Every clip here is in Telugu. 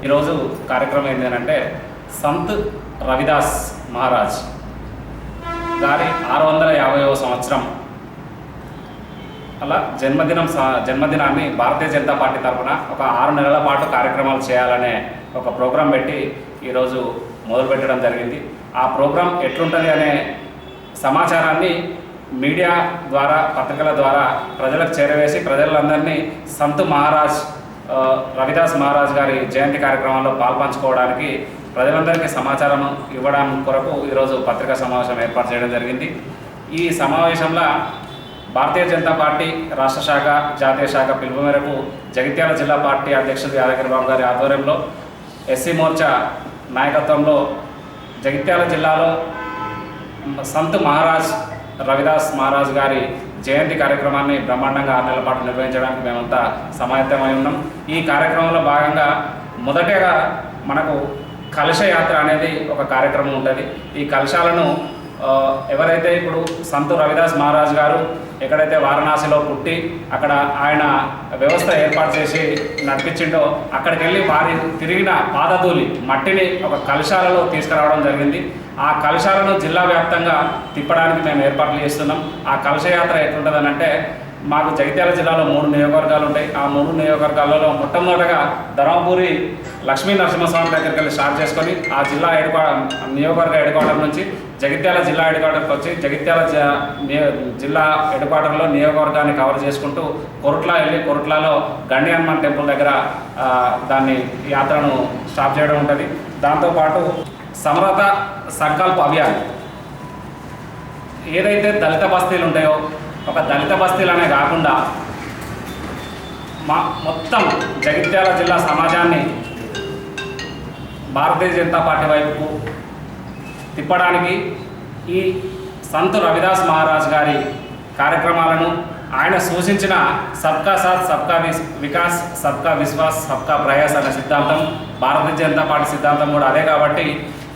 ఈరోజు కార్యక్రమం ఏంటంటే సంత్ రవిదాస్ మహారాజ్ గారి 650వ సంవత్సరం అలా జన్మదినాన్ని భారతీయ జనతా పార్టీ తరఫున ఒక 6 నెలల పాటు కార్యక్రమాలు చేయాలనే ఒక ప్రోగ్రాం పెట్టి ఈరోజు మొదలుపెట్టడం జరిగింది. ఆ ప్రోగ్రాం ఎట్లుంటుంది అనే సమాచారాన్ని మీడియా ద్వారా, పత్రికల ద్వారా ప్రజలకు చేరవేసి ప్రజలందరినీ సంత్ రవిదాస్ మహారాజ్ గారి జయంతి కార్యక్రమంలో పాల్పంచుకోవడానికి ప్రజలందరికీ సమాచారం ఇవ్వడం కొరకు ఈరోజు పత్రికా సమావేశం ఏర్పాటు చేయడం జరిగింది. ఈ సమావేశంలో భారతీయ జనతా పార్టీ రాష్ట్ర శాఖ, జాతీయ శాఖ పిలుపు మేరకు జగిత్యాల జిల్లా పార్టీ అధ్యక్షుడు యాదగిరి బాబు గారి ఆధ్వర్యంలో ఎస్సీ మోర్చా నాయకత్వంలో జగిత్యాల జిల్లాలో సంత్ రవిదాస్ మహారాజ్ గారి జయంతి కార్యక్రమాన్ని బ్రహ్మాండంగా 6 నెలల పాటు నిర్వహించడానికి మేమంతా సమాయత్తమై ఉన్నాం. ఈ కార్యక్రమంలో భాగంగా మొదటగా మనకు కలశ యాత్ర అనేది ఒక కార్యక్రమం ఉంటుంది. ఈ కలశాలను ఎవరైతే ఇప్పుడు సంత్ రవిదాస్ మహారాజ్ గారు ఎక్కడైతే వారణాసిలో పుట్టి అక్కడ ఆయన వ్యవస్థ ఏర్పాటు చేసి నడిపించిండో అక్కడికి వెళ్ళి వారి తిరిగిన పాదధూళి మట్టిని ఒక కలశాలలో తీసుకురావడం జరిగింది. ఆ కలశాలను జిల్లా వ్యాప్తంగా తిప్పడానికి మేము ఏర్పాట్లు చేస్తున్నాం. ఆ కలశయాత్ర ఎట్లుంటుందని అంటే, మాకు జగిత్యాల జిల్లాలో 3 నియోజకవర్గాలు ఉంటాయి. ఆ 3 నియోజకవర్గాలలో మొట్టమొదటగా ధర్మపురి లక్ష్మీ నరసింహస్వామి దగ్గరికి వెళ్ళి స్టార్ట్ చేసుకొని ఆ జిల్లా నియోజకవర్గ హెడ్క్వార్టర్ నుంచి జగిత్యాల జిల్లా హెడ్క్వార్టర్కి వచ్చి జగిత్యాల జిల్లా హెడ్క్వార్టర్లో నియోజకవర్గాన్ని కవర్ చేసుకుంటూ కొరుట్లా వెళ్ళి కొరుట్లాలో గండి హనుమాన్ టెంపుల్ దగ్గర దాన్ని యాత్రను స్టాప్ చేయడం ఉంటుంది. దాంతోపాటు సమరత సంకల్ప అభియాన్ ఏదైతే దళిత బస్తీలు ఉంటాయో, ఒక దళిత బస్తీలనే కాకుండా మొత్తం జగిత్యాల జిల్లా సమాజాన్ని భారతీయ జనతా పార్టీ వైపుకు తిప్పడానికి ఈ సంత్ రవిదాస్ మహారాజ్ గారి కార్యక్రమాలను, ఆయన సూచించిన సబ్కా సాత్ సబ్కా వికాస్, సబ్కా విశ్వాస్, సబ్కా ప్రయాస్ అనే సిద్ధాంతం భారతీయ జనతా పార్టీ సిద్ధాంతం కూడా అదే. కాబట్టి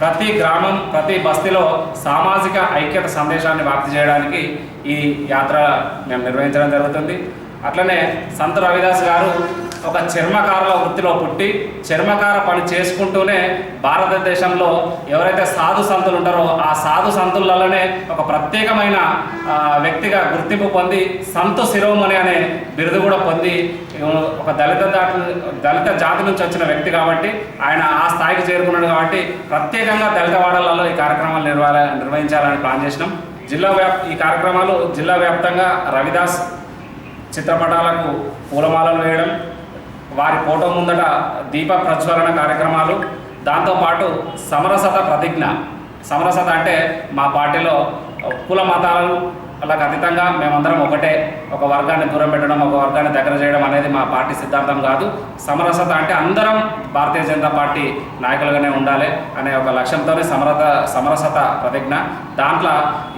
ప్రతి గ్రామం, ప్రతి బస్తీలో సామాజిక ఐక్యత సందేశాన్ని వ్యాప్తి చేయడానికి ఈ యాత్ర మేము నిర్వహించడం జరుగుతుంది. అట్లనే సంత్ రవిదాస్ గారు ఒక చర్మకారుల వృత్తిలో పుట్టి చర్మకార పని చేసుకుంటూనే భారతదేశంలో ఎవరైతే సాధు సంతులు ఉంటారో ఆ సాధు సంతులలోనే ఒక ప్రత్యేకమైన వ్యక్తిగా గుర్తింపు పొంది సంత్ శిరోమణి అనే బిరుదు కూడా పొంది ఒక దళిత జాతి నుంచి వచ్చిన వ్యక్తి కాబట్టి ఆయన ఆ స్థాయికి చేరుకున్నాడు. కాబట్టి ప్రత్యేకంగా దళిత వాడలలో ఈ కార్యక్రమాలు నిర్వహించాలని ప్లాన్ చేసినాం. ఈ కార్యక్రమాలు జిల్లా వ్యాప్తంగా రవిదాస్ చిత్రపటాలకు పూలమాలలు వేయడం, వారి ఫోటో ముందట దీప ప్రజ్వలన కార్యక్రమాలు, దాంతోపాటు సమరసత ప్రతిజ్ఞ. సమరసత అంటే మా పార్టీలో కుల మతాలు అలాగ అతీతంగా మేమందరం ఒకటే, ఒక వర్గాన్ని దూరం పెట్టడం, ఒక వర్గాన్ని దగ్గర చేయడం అనేది మా పార్టీ సిద్ధాంతం కాదు. సమరసత అంటే అందరం భారతీయ జనతా పార్టీ నాయకులుగానే ఉండాలి అనే ఒక లక్ష్యంతోనే సమరసత ప్రతిజ్ఞ. దాంట్లో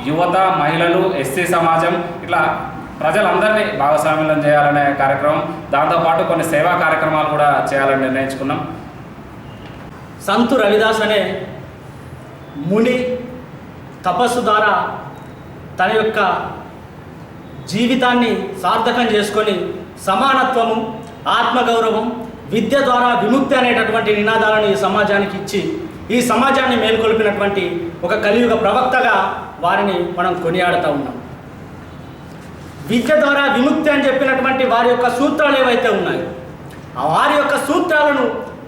యువత, మహిళలు, ఎస్సీ సమాజం ఇట్లా ప్రజలందరినీ భాగస్వామ్యం చేయాలనే కార్యక్రమం, దాంతోపాటు కొన్ని సేవా కార్యక్రమాలు కూడా చేయాలని నిర్ణయించుకున్నాం. సంత్ రవిదాస్ అనే ముని తపస్సు ద్వారా తన యొక్క జీవితాన్ని సార్థకం చేసుకొని సమానత్వము, ఆత్మగౌరవం, విద్య ద్వారా విముక్తి అనేటటువంటి నినాదాలను ఈ సమాజానికి ఇచ్చి ఈ సమాజాన్ని మేల్కొల్పినటువంటి ఒక కలియుగ ప్రవక్తగా వారిని మనం కొనియాడుతూ ఉన్నాం. విద్య ద్వారా విముక్తి అని చెప్పినటువంటి వారి యొక్క సూత్రాలు ఏవైతే ఉన్నాయో వారి యొక్క సూత్రాలను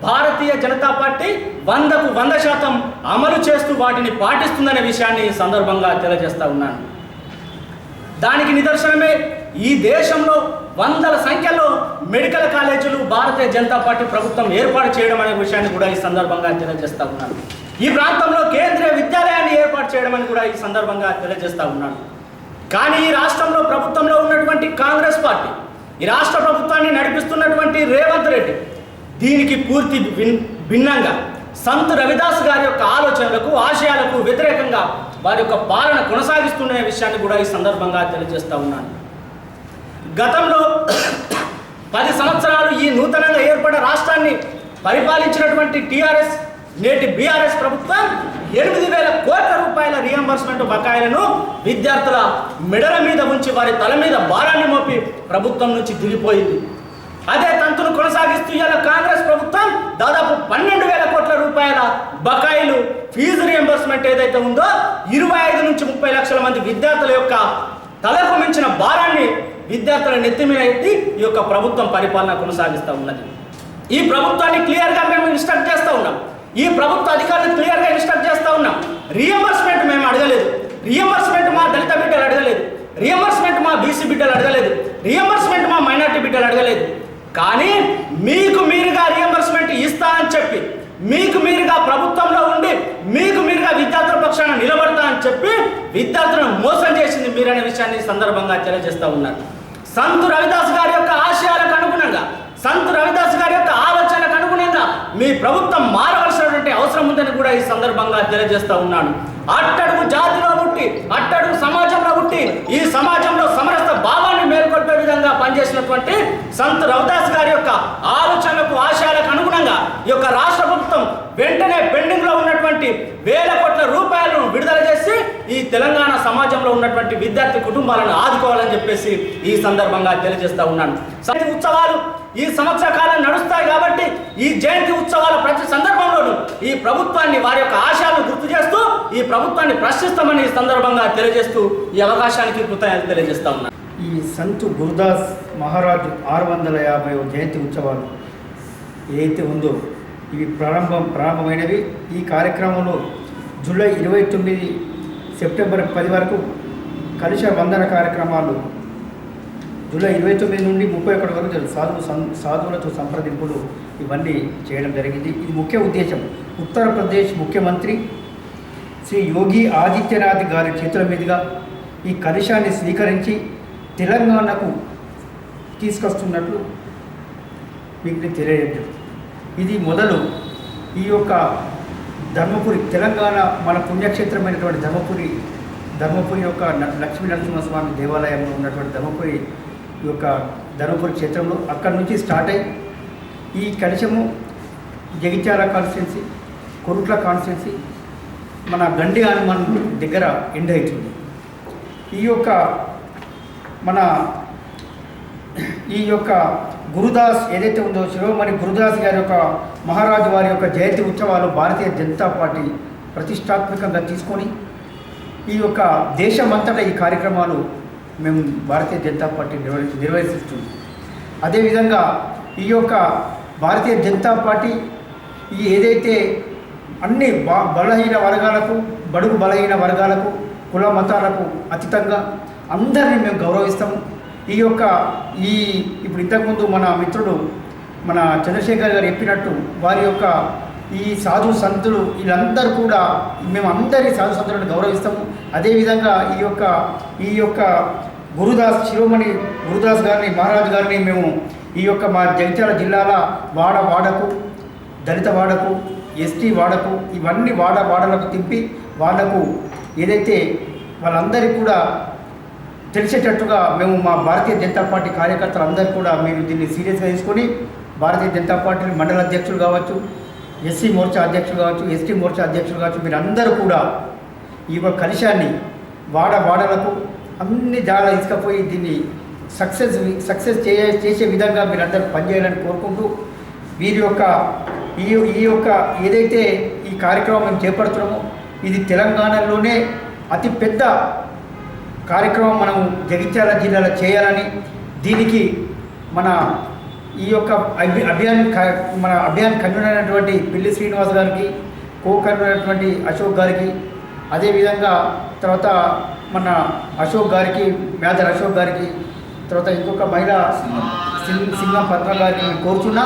భారతీయ జనతా పార్టీ 100% అమలు చేస్తూ వాటిని పాటిస్తుందనే విషయాన్ని ఈ సందర్భంగా తెలియజేస్తూ ఉన్నాను. దానికి నిదర్శనమే ఈ దేశంలో వందల సంఖ్యలో మెడికల్ కాలేజీలు భారతీయ జనతా పార్టీ ప్రభుత్వం ఏర్పాటు చేయడం అనే విషయాన్ని కూడా ఈ సందర్భంగా తెలియజేస్తూ ఉన్నాను. ఈ ప్రాంతంలో కేంద్రీయ విద్యాలయాన్ని ఏర్పాటు చేయడం అని కూడా ఈ సందర్భంగా తెలియజేస్తూ ఉన్నాను. కానీ ఈ రాష్ట్రంలో ప్రభుత్వంలో ఉన్నటువంటి కాంగ్రెస్ పార్టీ, ఈ రాష్ట్ర ప్రభుత్వాన్ని నడిపిస్తున్నటువంటి రేవంత్ రెడ్డి దీనికి పూర్తి భిన్నంగా సంత్ రవిదాస్ గారి యొక్క ఆలోచనలకు, ఆశయాలకు వ్యతిరేకంగా వారి యొక్క పాలన కొనసాగిస్తున్న విషయాన్ని కూడా ఈ సందర్భంగా తెలియజేస్తూ ఉన్నాను. గతంలో 10 సంవత్సరాలు ఈ నూతనంగా ఏర్పడిన రాష్ట్రాన్ని పరిపాలించినటువంటి టీఆర్ఎస్ నేటి బీఆర్ఎస్ ప్రభుత్వం 8,000 కోట్ల రూపాయల రియంబర్స్మెంట్ బకాయిలను విద్యార్థుల మెడల మీద ఉంచి వారి తల మీద భారాన్ని మోపి ప్రభుత్వం నుంచి దిగిపోయింది. అదే తంతును కొనసాగిస్తూ ఇవాళ కాంగ్రెస్ ప్రభుత్వం దాదాపు 12,000 కోట్ల రూపాయల బకాయిలు ఫీజు రియంబర్స్మెంట్ ఏదైతే ఉందో 25 నుంచి 30 లక్షల మంది విద్యార్థుల యొక్క తలకు మించిన భారాన్ని విద్యార్థుల నెత్తి మీద ఎత్తి ఈ యొక్క ప్రభుత్వం పరిపాలన కొనసాగిస్తూ ఉన్నది. ఈ ప్రభుత్వాన్ని క్లియర్గా మేము ఇన్స్ట్రక్ట్ చేస్తూ ఉన్నాం. ఈ ప్రభుత్వ అధికారులు క్లియర్గా ఇన్స్ట్రక్ట్ చేస్తూ ఉన్నాం. రియంబర్స్మెంట్ మేము అడగలేదు. రియంబర్స్మెంట్ మా దళిత బిడ్డలు అడగలేదు. రియంబర్స్మెంట్ మా బీసీ బిడ్డలు అడగలేదు. రియంబర్స్మెంట్ మా మైనార్టీ బిడ్డలు అడగలేదు. కానీ మీకు మీరుగా రియంబర్స్మెంట్ ఇస్తా అని చెప్పి మీకు మీరుగా ప్రభుత్వంలో ఉండి మీకు మీరుగా విద్యార్థుల పక్షాన నిలబడతా అని చెప్పి విద్యార్థులను మోసం చేసింది మీరనే విషయాన్ని సందర్భంగా తెలియజేస్తూ ఉన్నారు. సంత్ రవిదాస్ గారి యొక్క ఆశయాలకు అనుగుణంగా, సంత్ రవిదాస్ గారి యొక్క ఆలోచనలకు అనుగుణంగా మీ ప్రభుత్వం మారవలసినటువంటి అవసరం ఉందని కూడా ఈ సందర్భంగా తెలియజేస్తూ ఉన్నాను. అట్టడుగు జాతిలో పుట్టి అట్టడుగు సమాజంలో పుట్టి ఈ సమాజంలో సమరస భావాన్ని మేల్కొల్పే విధంగా పనిచేసినటువంటి సంత్ రవిదాస్ గారి యొక్క ఆలోచనలకు ఆశయాలకు అనుగుణంగా ఈ యొక్క రాష్ట్ర ప్రభుత్వం వెంటనే పెండింగ్ లో ఉన్నటువంటి 1,000 కోట్ల రూపాయలను విడుదల చేసి ఈ తెలంగాణ సమాజంలో ఉన్నటువంటి విద్యార్థి కుటుంబాలను ఆదుకోవాలని చెప్పేసి ఈ సందర్భంగా తెలియజేస్తా ఉన్నాను. జయంతి ఉత్సవాలు ఈ సంవత్సర కాలం నడుస్తాయి కాబట్టి ఈ జయంతి ఉత్సవాల ప్రతి సందర్భంలోనూ ఈ ప్రభుత్వాన్ని వారి యొక్క ఆశయాలను గుర్తు చేస్తూ ఈ ప్రభుత్వాన్ని ప్రశ్నిస్తామని ఈ సందర్భంగా తెలియజేస్తూ ఈ అవకాశానికి కృతజ్ఞతలు తెలియజేస్తా ఉన్నాను. ఈ సంత్ గురుదాస్ మహారాజు 650వ జయంతి ఉత్సవాలు ఏదైతే ఉందో ఇవి ప్రారంభమైనవి. ఈ కార్యక్రమంలో జూలై 29 సెప్టెంబర్ 10 వరకు కలుష వందన కార్యక్రమాలు జూలై 29 నుండి 31 వరకు సాధువులతో సంప్రదింపులు ఇవన్నీ చేయడం జరిగింది. ఇది ముఖ్య ఉద్దేశం ఉత్తరప్రదేశ్ ముఖ్యమంత్రి శ్రీ యోగి ఆదిత్యనాథ్ గారి చేతుల మీదుగా ఈ కలుషాన్ని స్వీకరించి తెలంగాణకు తీసుకొస్తున్నట్లు మీకు తెలియజేయడం. ఇది మొదలు ఈ యొక్క ధర్మపురి తెలంగాణ మన పుణ్యక్షేత్రమైనటువంటి ధర్మపురి యొక్క లక్ష్మీ నరసింహస్వామి దేవాలయంలో ఉన్నటువంటి ధర్మపురి యొక్క ధర్మపురి క్షేత్రంలో అక్కడి నుంచి స్టార్ట్ అయ్యి ఈ కలశము జగిత్యాల కాన్స్టిట్యున్సీ, కొరుట్ల కాన్స్టిట్యున్సీ, మన గండి హనుమాన్ దగ్గర ఎండ్ అవుతుంది. ఈ యొక్క గురుదాస్ ఏదైతే ఉందో శిరోమణి గురుదాస్ గారి యొక్క మహారాజు వారి యొక్క జయంతి ఉత్సవాలు భారతీయ జనతా పార్టీ ప్రతిష్టాత్మకంగా తీసుకొని ఈ యొక్క దేశమంతటా ఈ కార్యక్రమాలు మేము భారతీయ జనతా పార్టీ నిర్వహిస్తుంది. అదేవిధంగా ఈ యొక్క భారతీయ జనతా పార్టీ ఈ ఏదైతే అన్ని బలహీన వర్గాలకు, బడుగు బలహీన వర్గాలకు, కుల మతాలకు అతీతంగా అందరినీ మేము గౌరవిస్తాము. ఇప్పుడు ఇంతకుముందు మన మిత్రుడు మన చంద్రశేఖర్ గారు చెప్పినట్టు వారి యొక్క ఈ సాధు సంతులు వీళ్ళందరూ కూడా మేము అందరి సాధు సంతులను గౌరవిస్తాము. అదేవిధంగా ఈ యొక్క గురుదాస్ శిరోమణి గురుదాస్ గారిని మహారాజు గారిని మేము ఈ యొక్క మా జగిత్యాల జిల్లాల వాడకు దళిత వాడకు ఎస్టీ వాడకు ఇవన్నీ వాడలకు తింపి వాళ్లకు ఏదైతే వాళ్ళందరికీ కూడా తెలిసేటట్టుగా మేము మా భారతీయ జనతా పార్టీ కార్యకర్తలు అందరూ కూడా మేము దీన్ని సీరియస్గా తీసుకొని భారతీయ జనతా పార్టీ మండల అధ్యక్షులు కావచ్చు, ఎస్సీ మోర్చా అధ్యక్షులు కావచ్చు, ఎస్టీ మోర్చా అధ్యక్షులు కావచ్చు, మీరందరూ కూడా ఈ యొక్క కలశాన్ని వాడలకు అన్ని జాగా తీసుకుపోయి దీన్ని సక్సెస్ చేసే విధంగా మీరందరూ పనిచేయాలని కోరుకుంటూ వీరి యొక్క ఈ యొక్క ఏదైతే ఈ కార్యక్రమం మేము చేపడుతున్నామో ఇది తెలంగాణలోనే అతిపెద్ద కార్యక్రమం మనం జగిత్యాల జిల్లాలో చేయాలని దీనికి మన ఈ యొక్క అభియాన్ కన్వీనర్ అయినటువంటి పిల్లి శ్రీనివాస్ గారికి, కో కన్వీనర్ అయినటువంటి అశోక్ గారికి, అదేవిధంగా తర్వాత మన అశోక్ గారికి, మేదర్ అశోక్ గారికి, తర్వాత ఇంకొక మహిళ సింగం పద్మ గారికి కోరుతున్నా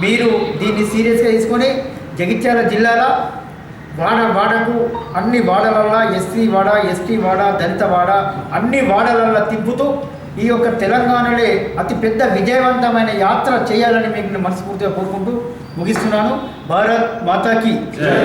మీరు దీన్ని సీరియస్గా తీసుకొని జగిత్యాల జిల్లాలో వాడకు అన్ని వాడలల్లా ఎస్సీ వాడ, ఎస్టీ వాడ, దళిత వాడ అన్ని వాడలల్లా తిప్పుతూ ఈ యొక్క తెలంగాణలో అతిపెద్ద విజయవంతమైన యాత్ర చేయాలని మీకు మనస్ఫూర్తిగా కోరుకుంటూ ముగిస్తున్నాను. భారత్ మాతాకి జై.